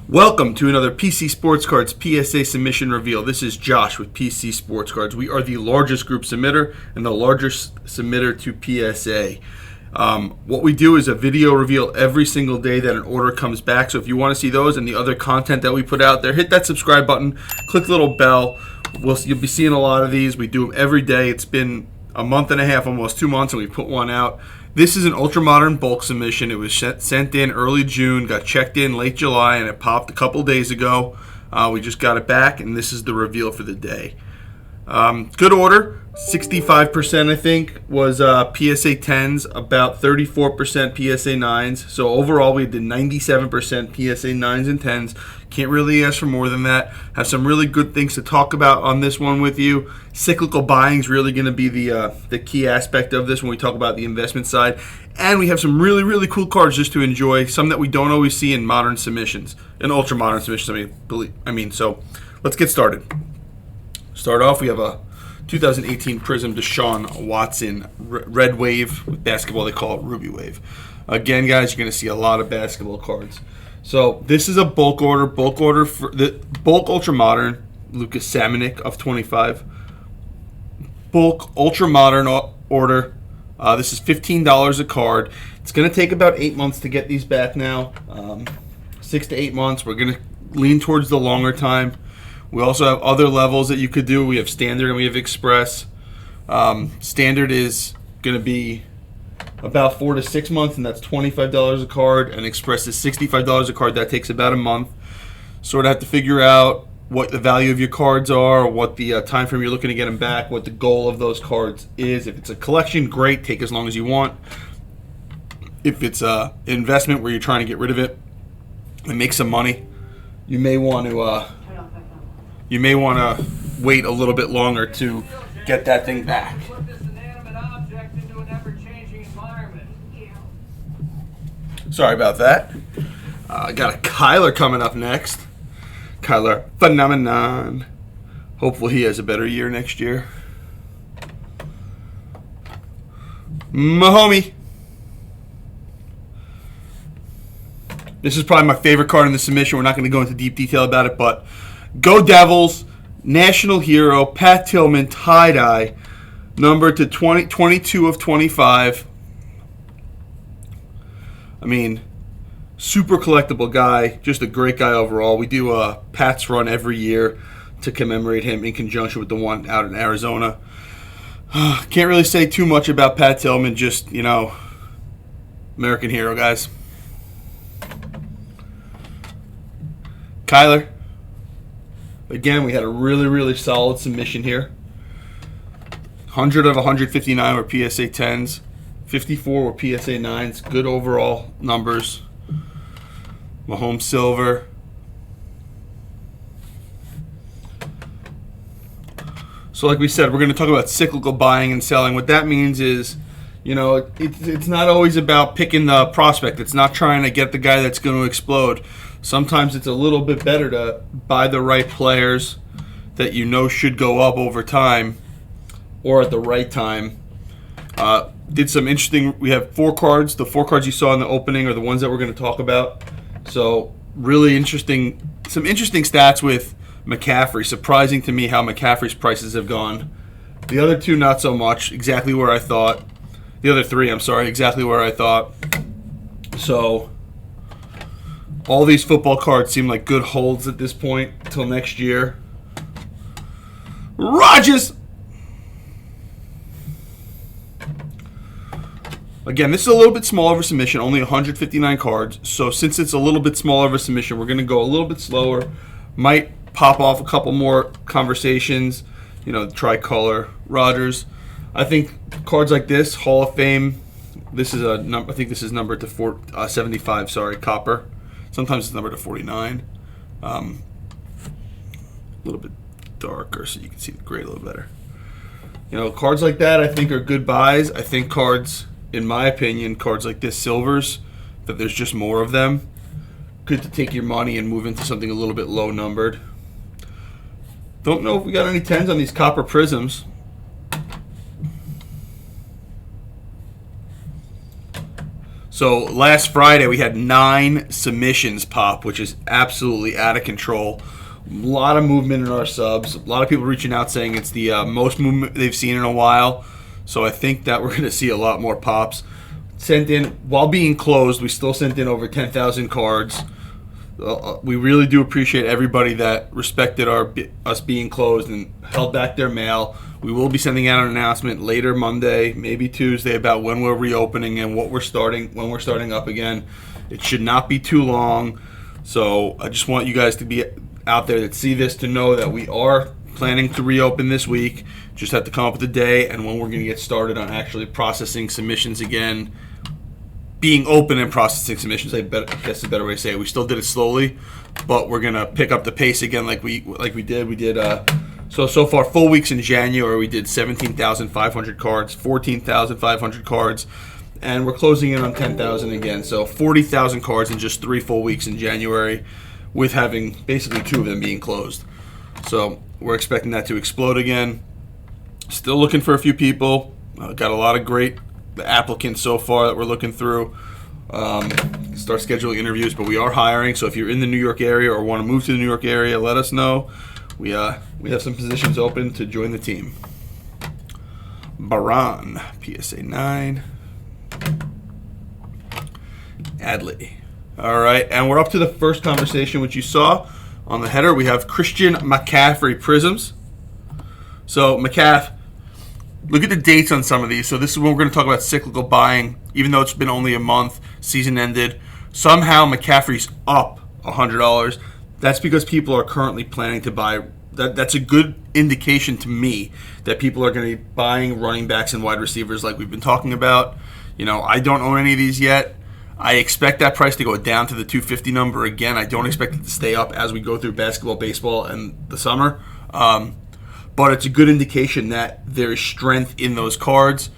Welcome to another PC Sports Cards PSA Submission Reveal. This is Josh with PC Sports Cards. We are the largest group submitter and the largest submitter to PSA. What we do is a video reveal every single day that an order comes back. So if you want to see those and the other content that we put out there, hit that subscribe button, click the little bell. You'll be seeing a lot of these. We do them every day. It's been a month and a half, almost 2 months, and we put one out. This is an ultra-modern bulk submission. It was sent in early June, got checked in late July, and it popped a couple days ago. We just got it back, and this is the reveal for the day. Good order. 65% I think was PSA 10s, about 34% PSA 9s. So overall we did 97% PSA 9s and 10s. Can't really ask for more than that. Have some really good things to talk about on this one with you. Cyclical buying is really going to be the key aspect of this when we talk about the investment side. And we have some really, really cool cards just to enjoy. Some that we don't always see in modern submissions, in ultra modern submissions. So let's get started. Start off, we have a 2018 Prism Deshaun Watson Red Wave. With basketball, they call it Ruby Wave. Again, guys, you're going to see a lot of basketball cards. So this is a bulk order for the bulk ultra modern Lucas Samanik of 25. Bulk ultra modern order. This is $15 a card. It's going to take about 8 months to get these back now. 6 to 8 months. We're going to lean towards the longer time. We also have other levels that you could do. We have standard and we have express. Standard is going to be about 4 to 6 months, and that's $25 a card. And express is $65 a card. That takes about a month. Sort of have to figure out what the value of your cards are, what the time frame you're looking to get them back, what the goal of those cards is. If it's a collection, great. Take as long as you want. If it's an investment where you're trying to get rid of it and make some money, you may want to wait a little bit longer to get that thing back. Sorry about that. I got a Kyler coming up next. Kyler Phenomenon. Hopefully he has a better year next year. Mahomie. This is probably my favorite card in the submission. We're not going to go into deep detail about it, but Go Devils, National Hero, Pat Tillman, tie-dye, number to 22 of 25. I mean, super collectible guy, just a great guy overall. We do a Pat's run every year to commemorate him in conjunction with the one out in Arizona. Can't really say too much about Pat Tillman, just, American hero, guys. Kyler. Again, we had a really, really solid submission here. 100 of 159 were PSA 10s. 54 were PSA 9s. Good overall numbers. Mahomes Silver. So like we said, we're going to talk about cyclical buying and selling. What that means is, it's not always about picking the prospect. It's not trying to get the guy that's going to explode. Sometimes it's a little bit better to buy the right players that should go up over time or at the right time. Did some interesting, we have 4 cards. The 4 cards you saw in the opening are the ones that we're going to talk about. So really interesting, some interesting stats with McCaffrey. Surprising to me how McCaffrey's prices have gone. The other 2, not so much, exactly where I thought. The other 3, exactly where I thought. So all these football cards seem like good holds at this point until next year. Rodgers! Again, this is a little bit smaller of a submission, only 159 cards. So since it's a little bit smaller of a submission, we're going to go a little bit slower. Might pop off a couple more conversations. Tricolor, Rodgers. I think cards like this, Hall of Fame. This is a number. I think this is numbered to 75. Copper. Sometimes it's numbered to 49. A little bit darker so you can see the gray a little better. Cards like that I think are good buys. I think cards, in my opinion, cards like this, silvers, that there's just more of them. Good to take your money and move into something a little bit low numbered. Don't know if we got any 10s on these copper prisms. So last Friday we had 9 submissions pop, which is absolutely out of control. A lot of movement in our subs. A lot of people reaching out saying it's the most movement they've seen in a while. So I think that we're going to see a lot more pops. Sent in, while being closed, we still sent in over 10,000 cards. We really do appreciate everybody that respected us being closed and held back their mail. We will be sending out an announcement later Monday, maybe Tuesday, about when we're reopening and when we're starting up again. It should not be too long. So I just want you guys to be out there that see this to know that we are planning to reopen this week. Just have to come up with a day and when we're going to get started on actually processing submissions again. Being open and processing submissions, I guess is a better way to say it. We still did it slowly, but we're gonna pick up the pace again, like we did. We did so far full weeks in January. We did 17,500 cards, 14,500 cards, and we're closing in on 10,000 again. So 40,000 cards in just 3 full weeks in January, with having basically 2 of them being closed. So we're expecting that to explode again. Still looking for a few people. Got a lot of great applicants so far that we're looking through. Start scheduling interviews, but we are hiring. So if you're in the New York area or want to move to the New York area, let us know. We have some positions open to join the team. Baran, PSA 9. Adley. All right, and we're up to the first conversation, which you saw on the header. We have Christian McCaffrey Prisms. So McCaff, look at the dates on some of these. So this is when we're going to talk about cyclical buying. Even though it's been only a month, season ended, somehow McCaffrey's up $100. That's because people are currently planning to buy. That's a good indication to me that people are going to be buying running backs and wide receivers like we've been talking about. You know, I don't own any of these yet. I expect that price to go down to the 250 number again. I don't expect it to stay up as we go through basketball, baseball, and the summer. But it's a good indication that there is strength in those cards.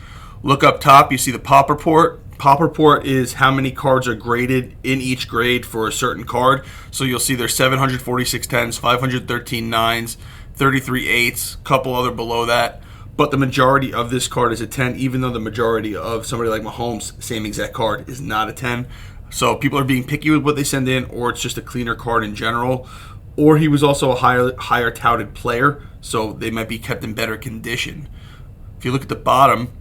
Look up top, you see the pop report. Pop report is how many cards are graded in each grade for a certain card. So you'll see there's 746 10s, 513 9s, 33 8s, a couple other below that. But the majority of this card is a 10, even though the majority of somebody like Mahomes, same exact card, is not a 10. So people are being picky with what they send in, or it's just a cleaner card in general. Or he was also a higher touted player, so they might be kept in better condition. If you look at the bottom,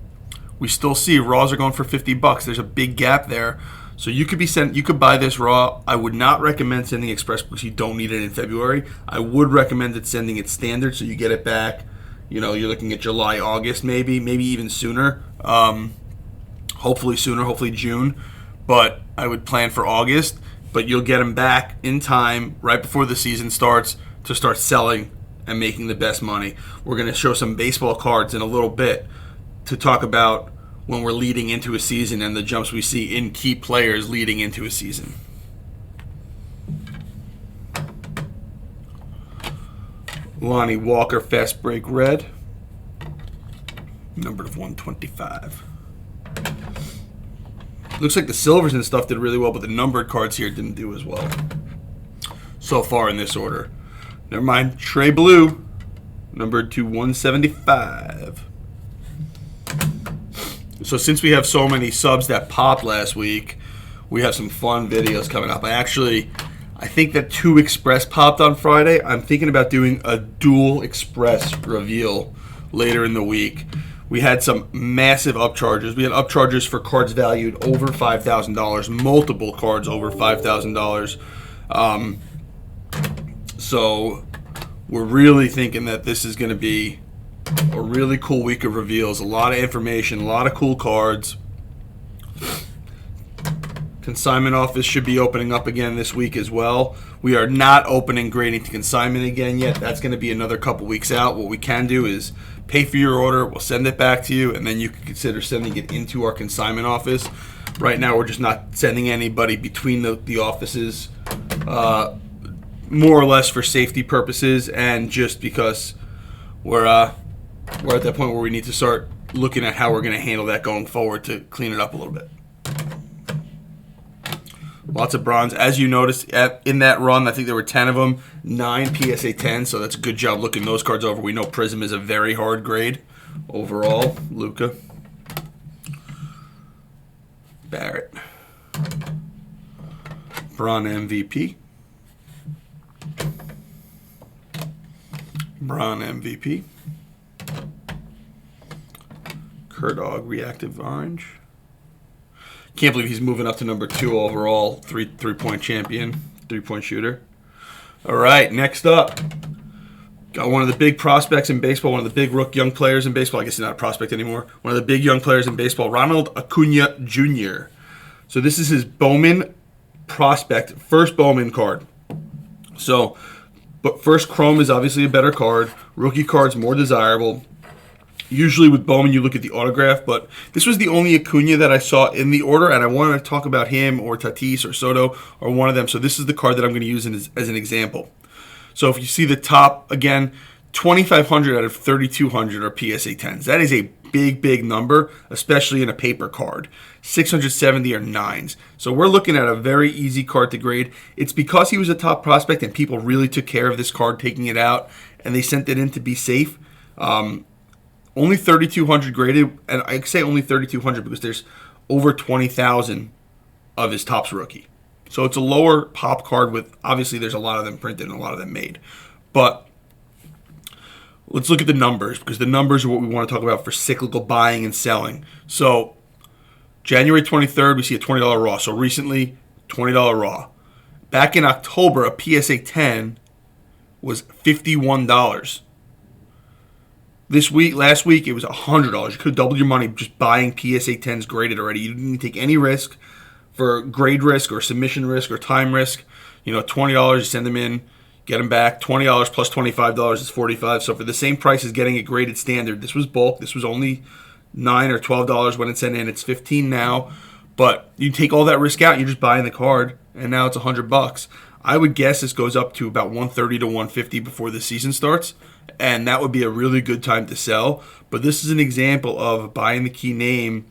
we still see raws are going for $50. There's a big gap there. So you could buy this raw. I would not recommend sending express because you don't need it in February. I would recommend sending it standard so you get it back. You know, you're looking at July, August, maybe even sooner. Hopefully sooner, hopefully June. But I would plan for August. But you'll get them back in time right before the season starts to start selling and making the best money. We're going to show some baseball cards in a little bit to talk about when we're leading into a season and the jumps we see in key players leading into a season. Lonnie Walker, fast break red, numbered of 125. Looks like the silvers and stuff did really well, but the numbered cards here didn't do as well so far in this order. Never mind. Trey Blue, numbered to 175. So since we have so many subs that popped last week, we have some fun videos coming up. I think that 2 express popped on Friday. I'm thinking about doing a dual express reveal later in the week. We had some massive upcharges. We had upcharges for cards valued over $5,000, multiple cards over $5,000. So we're really thinking that this is going to be a really cool week of reveals. A lot of information, a lot of cool cards. Consignment office should be opening up again this week as well. We are not opening grading to consignment again yet. That's going to be another couple weeks out. What we can do is pay for your order, we'll send it back to you, and then you can consider sending it into our consignment office. Right now, we're just not sending anybody between the offices, more or less for safety purposes, and just because we're at that point where we need to start looking at how we're going to handle that going forward to clean it up a little bit. Lots of bronze. As you noticed, in that run, I think there were 10 of them, 9 PSA 10, so that's a good job looking those cards over. We know Prism is a very hard grade overall. Luka. Barrett. Bron MVP. Bron MVP. Kerdog Reactive Orange. Can't believe he's moving up to number 2 overall, three-point champion, three-point shooter. All right, next up, got one of the big prospects in baseball, one of the big young players in baseball. I guess he's not a prospect anymore. One of the big young players in baseball, Ronald Acuna Jr. So this is his Bowman prospect, first Bowman card. So, but first Chrome is obviously a better card. Rookie card's more desirable. Usually with Bowman, you look at the autograph, but this was the only Acuna that I saw in the order, and I wanted to talk about him or Tatis or Soto or one of them. So this is the card that I'm going to use as an example. So if you see the top, again, 2,500 out of 3,200 are PSA 10s. That is a big, big number, especially in a paper card. 670 are 9s. So we're looking at a very easy card to grade. It's because he was a top prospect and people really took care of this card, taking it out, and they sent it in to be safe. Only 3,200 graded, and I say only 3,200 because there's over 20,000 of his Topps rookie. So it's a lower pop card with, obviously there's a lot of them printed and a lot of them made. But let's look at the numbers, because the numbers are what we want to talk about for cyclical buying and selling. So January 23rd, we see a $20 raw. So recently, $20 raw. Back in October, a PSA 10 was $51. Last week, it was $100. You could have doubled your money just buying PSA 10s graded already. You didn't take any risk for grade risk or submission risk or time risk. $20, you send them in, get them back. $20 plus $25 is $45. So for the same price as getting it graded standard, this was bulk. This was only $9 or $12 when it's sent in. It's $15 now. But you take all that risk out, you're just buying the card, and now it's $100. I would guess this goes up to about $130 to $150 before the season starts, and that would be a really good time to sell. But this is an example of buying the key name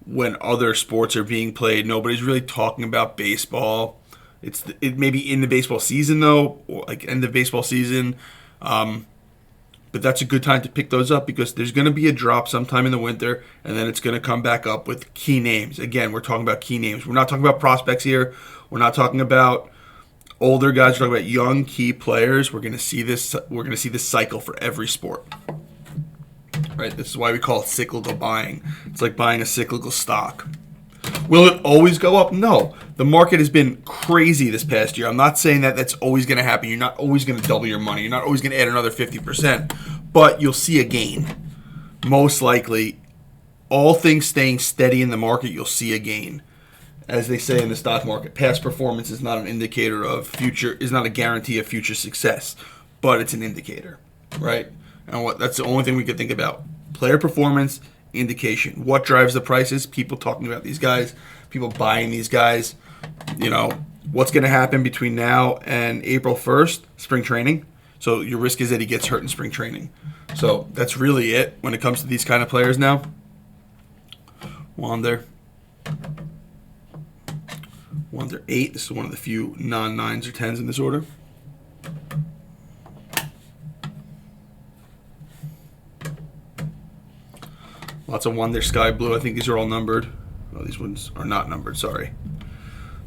when other sports are being played. Nobody's really talking about baseball. It may be in the baseball season, though, or like end of baseball season. But that's a good time to pick those up because there's going to be a drop sometime in the winter, and then it's going to come back up with key names. Again, we're talking about key names. We're not talking about prospects here. We're not talking about older guys. We're talking about young key players. We're going to see this. We're going to see this cycle for every sport. Right? This is why we call it cyclical buying. It's like buying a cyclical stock. Will it always go up? No. The market has been crazy this past year. I'm not saying that that's always going to happen. You're not always going to double your money. You're not always going to add another 50%. But you'll see a gain. Most likely, all things staying steady in the market, you'll see a gain. As they say in the stock market, past performance is not an indicator of future, is not a guarantee of future success, but it's an indicator, right? And that's the only thing we could think about. Player performance, indication. What drives the prices? People talking about these guys, people buying these guys. What's going to happen between now and April 1st? Spring training. So your risk is that he gets hurt in spring training. So that's really it when it comes to these kind of players now. Wander 8. This is one of the few non-9s or 10s in this order. Lots of Wander Sky Blue. I think these are all numbered. Oh, these ones are not numbered, sorry.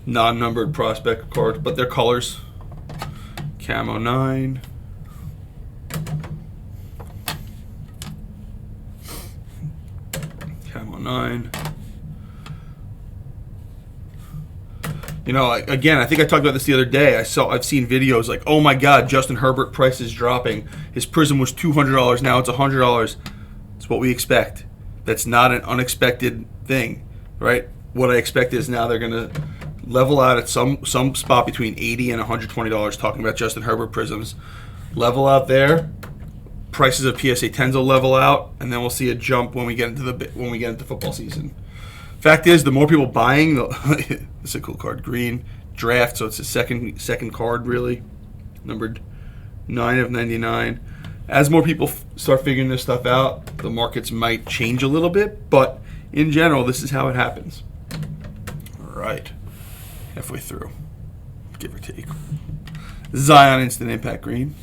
Non-numbered prospect cards, but they're colors. Camo 9. Camo 9. Again, I think I talked about this the other day. I've seen videos like, oh my God, Justin Herbert price is dropping. His Prism was $200, now it's $100. It's what we expect. That's not an unexpected thing, right? What I expect is now they're going to level out at some spot between $80 and $120. Talking about Justin Herbert Prisms, level out there. Prices of PSA 10s will level out, and then we'll see a jump when we get into football season. Fact is, the more people buying, this is a cool card, green draft. So it's a second card, really, numbered 9 of 99. As more people start figuring this stuff out, the markets might change a little bit, but in general, this is how it happens. All right, halfway through, give or take. Zion Instant Impact green.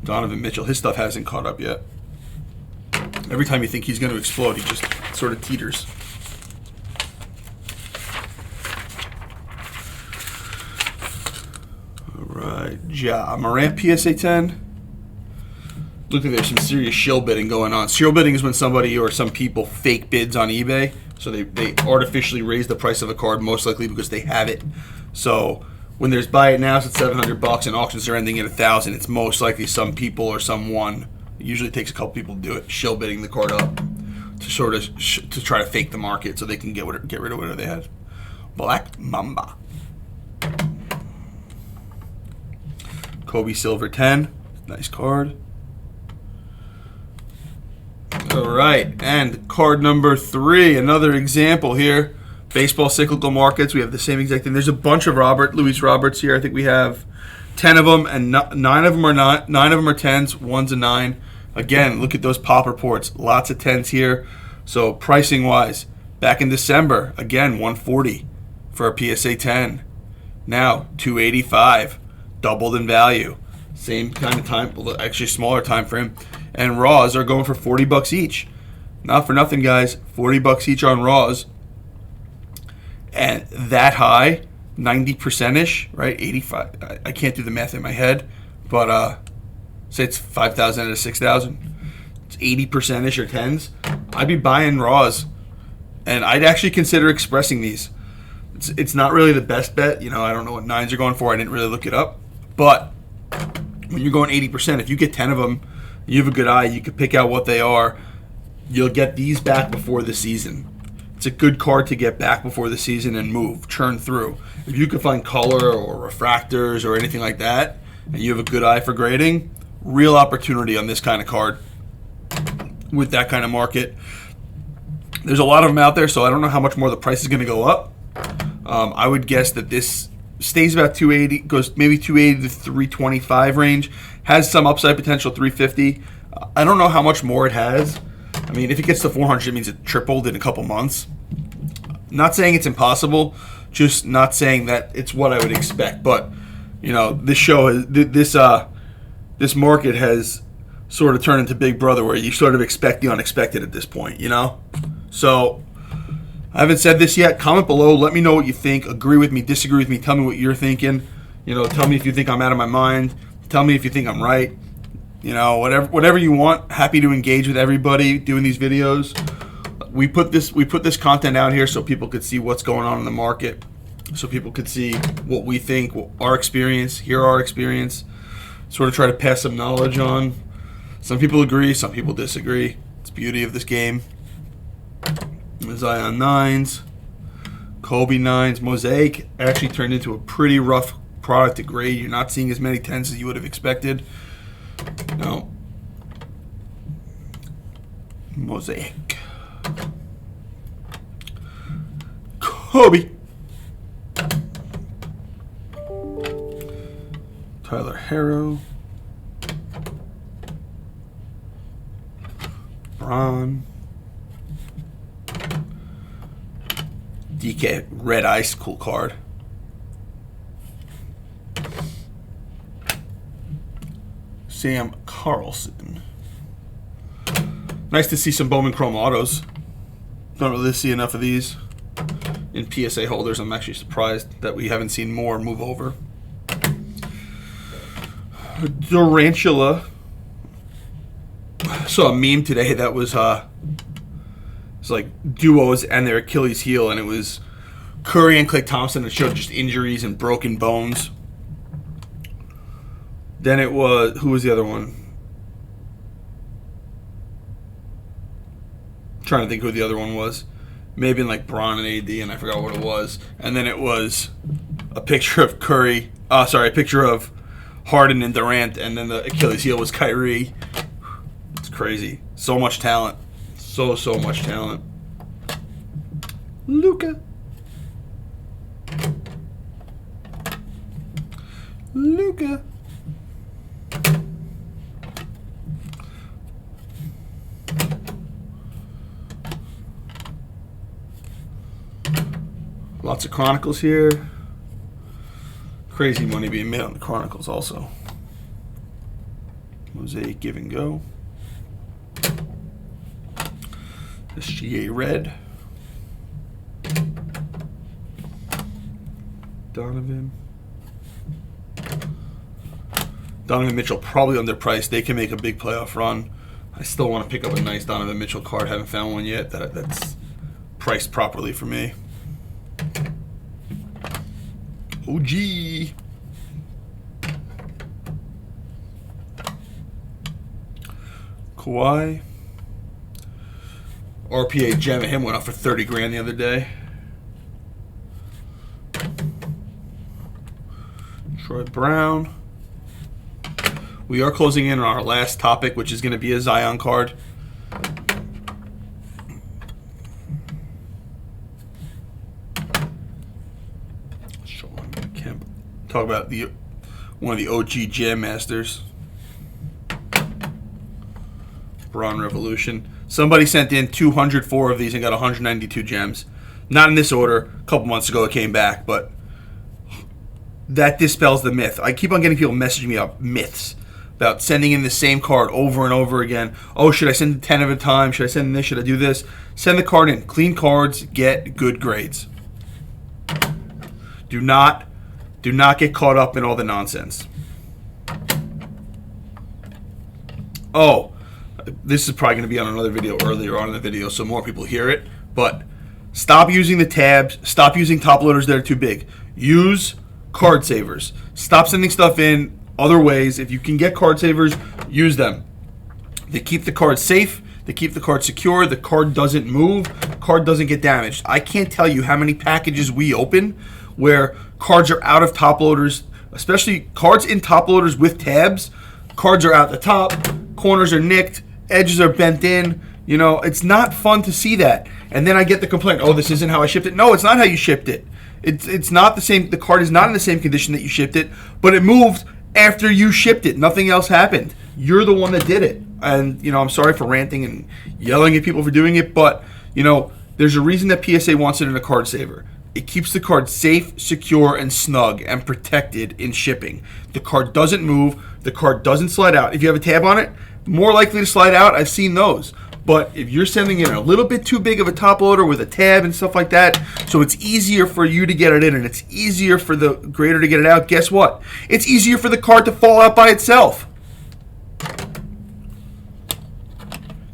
Donovan Mitchell, his stuff hasn't caught up yet. Every time you think he's going to explode, he just sort of teeters. right, Ja Morant PSA 10. Look like there's some serious shill bidding going on. Shill bidding is when somebody or some people fake bids on eBay. So they artificially raise the price of a card, most likely because they have it. So when there's buy it now, it's at $700 and auctions are ending at $1,000. It's most likely some people or someone. It usually takes a couple people to do it, shill bidding the card up to sort of to try to fake the market so they can get rid of whatever they had. Black Mamba. Kobe Silver 10. Nice card. All right, and card number 3, another example here. Baseball cyclical markets. We have the same exact thing. There's a bunch of Louise Roberts here. I think we have 10 of them, and 9 of them are not. 9 of them are 10s. One's a 9. Again, look at those pop reports. Lots of 10s here. So pricing wise, back in December, again $140 for a PSA 10. Now $285, doubled in value. Same kind of time, actually smaller time frame. And Raws are going for $40 each. Not for nothing, guys. $40 each on Raws. And that high, 90%ish, right? 85. I can't do the math in my head, but say it's 5,000 out of 6,000. It's 80%ish or 10s. I'd be buying Raws, and I'd actually consider expressing these. It's not really the best bet. You know, I don't know what 9s are going for. I didn't really look it up. But when you're going 80%, if you get 10 of them, you have a good eye. You can pick out what they are. You'll get these back before the season. It's a good card to get back before the season and move, churn through. If you can find color or refractors or anything like that, and you have a good eye for grading, real opportunity on this kind of card with that kind of market. There's a lot of them out there, so I don't know how much more the price is going to go up. I would guess that this stays about 280, goes maybe 280 to 325 range. Has some upside potential, 350. I don't know how much more it has. I mean, if it gets to 400, it means it tripled in a couple months. Not saying it's impossible, just not saying that it's what I would expect. But you know, this market has sort of turned into Big Brother, where you sort of expect the unexpected at this point. You know, so I haven't said this yet. Comment below. Let me know what you think. Agree with me, disagree with me. Tell me what you're thinking. You know, tell me if you think I'm out of my mind. Tell me if you think I'm right. You know, whatever you want. Happy to engage with everybody doing these videos. We put this content out here so people could see what's going on in the market, so people could see what we think, our experience, hear our experience, sort of try to pass some knowledge on. Some people agree, some people disagree. It's the beauty of this game. Zion 9s, Kobe 9s, Mosaic actually turned into a pretty rough product to grade. You're not seeing as many 10s as you would have expected. No. Mosaic. Kobe. Tyler Harrow. Braun. DK Red Ice, cool card. Sam Carlson. Nice to see some Bowman Chrome autos. Don't really see enough of these in PSA holders. I'm actually surprised that we haven't seen more move over. Durantula. Saw a meme today that was it's like duos and their Achilles heel, and it was Curry and Klay Thompson. It showed just injuries and broken bones. Then it was, who was the other one? I'm trying to think who the other one was. Maybe in like Braun and AD, and I forgot what it was. And then it was a picture of Curry. A picture of Harden and Durant, and then the Achilles heel was Kyrie. It's crazy. So much talent. So much talent. Luka. Lots of Chronicles here. Crazy money being made on the Chronicles also. Mosaic Give and Go. SGA Red. Donovan. Donovan Mitchell probably underpriced. They can make a big playoff run. I still want to pick up a nice Donovan Mitchell card. Haven't found one yet that's priced properly for me. OG. Kawhi. RPA gem of him went up for 30 grand the other day. Troy Brown. We are closing in on our last topic, which is going to be a Zion card. Talk about one of the OG Jam Masters. Braun Revolution. Somebody sent in 204 of these and got 192 gems. Not in this order. A couple months ago it came back, but that dispels the myth. I keep on getting people messaging me about myths, about sending in the same card over and over again. Oh, should I send 10 at a time? Should I send in this? Should I do this? Send the card in. Clean cards get good grades. Do not get caught up in all the nonsense. Oh, this is probably going to be on another video earlier on in the video so more people hear it. But stop using the tabs. Stop using top loaders that are too big. Use card savers. Stop sending stuff in other ways. If you can get card savers, use them. They keep the card safe. They keep the card secure. The card doesn't move. The card doesn't get damaged. I can't tell you how many packages we open where cards are out of top loaders, especially cards in top loaders with tabs. Cards are out the top. Corners are nicked. Edges are bent in. You know, it's not fun to see that. And then I get the complaint, oh, this isn't how I shipped it. No, it's not how you shipped it. It's not the same. The card is not in the same condition that you shipped it, but it moved after you shipped it. Nothing else happened. You're the one that did it. And, you know, I'm sorry for ranting and yelling at people for doing it, but, you know, there's a reason that PSA wants it in a card saver. It keeps the card safe, secure, and snug and protected in shipping. The card doesn't move. The card doesn't slide out. If you have a tab on it, more likely to slide out. I've seen those. But if you're sending in a little bit too big of a top loader with a tab and stuff like that, so it's easier for you to get it in and it's easier for the grader to get it out, guess what? It's easier for the card to fall out by itself.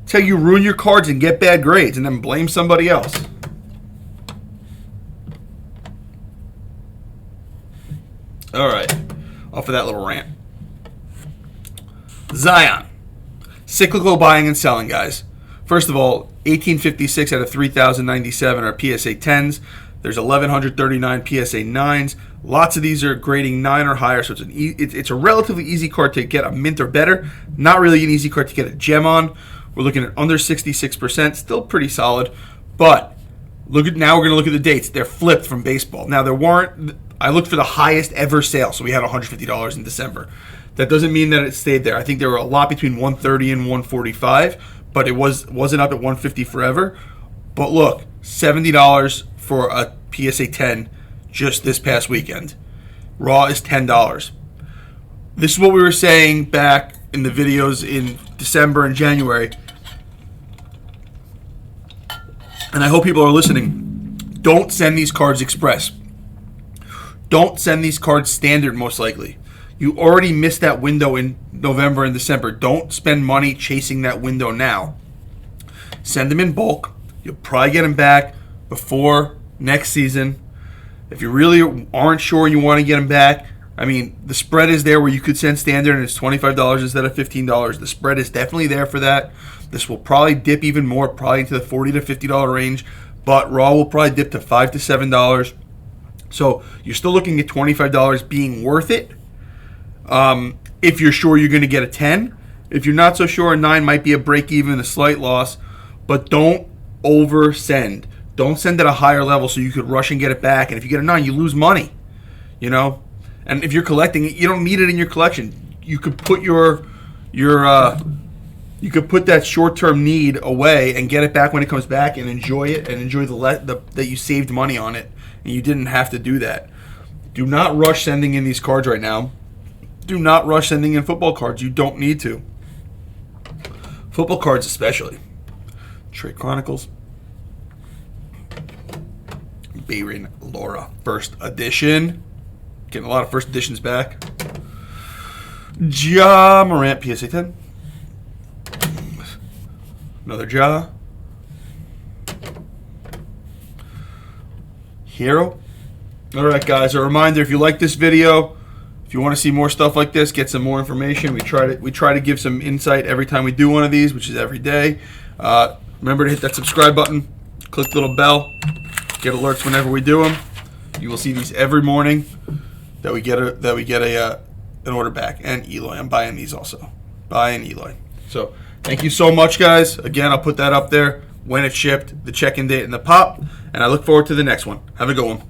It's how you ruin your cards and get bad grades and then blame somebody else. All right, off of that little rant. Zion. Cyclical buying and selling, guys. First of all, 1856 out of 3097 are PSA 10s. There's 1139 PSA 9s. Lots of these are grading 9 or higher, so it's a relatively easy card to get a mint or better. Not really an easy card to get a gem on. We're looking at under 66%, still pretty solid. But now we're going to look at the dates. They're flipped from baseball. Now I looked for the highest ever sale, so we had $150 in December. That doesn't mean that it stayed there. I think there were a lot between 130 and 145, but it wasn't up at 150 forever. But look, $70 for a PSA 10 just this past weekend. Raw is $10. This is what we were saying back in the videos in December and January. And I hope people are listening. Don't send these cards express. Don't send these cards standard, most likely. You already missed that window in November and December. Don't spend money chasing that window now. Send them in bulk. You'll probably get them back before next season. If you really aren't sure and you want to get them back, I mean, the spread is there where you could send standard and it's $25 instead of $15. The spread is definitely there for that. This will probably dip even more, probably into the $40 to $50 range, but Raw will probably dip to $5 to $7. So you're still looking at $25 being worth it. If you're sure you're going to get a 10. If you're not so sure, a 9 might be a break even, a slight loss. But don't oversend. Don't send at a higher level so you could rush and get it back. And if you get a 9, you lose money. You know? And if you're collecting it, you don't need it in your collection. You could put you could put that short-term need away and get it back when it comes back and enjoy it and enjoy that you saved money on it and you didn't have to do that. Do not rush sending in these cards right now. Do not rush sending in football cards. You don't need to. Football cards especially. Trade Chronicles. Bayron Laura. First edition. Getting a lot of first editions back. Ja Morant, PSA 10. Another Ja. Hero. All right, guys. A reminder: if you like this video, if you want to see more stuff like this, get some more information. We try to give some insight every time we do one of these, which is every day. Remember to hit that subscribe button, click the little bell, get alerts whenever we do them. You will see these every morning that we get an order back. And Eloy, I'm buying these also. Buying Eloy. So thank you so much, guys. Again, I'll put that up there when it's shipped, the check-in date and the pop. And I look forward to the next one. Have a good one.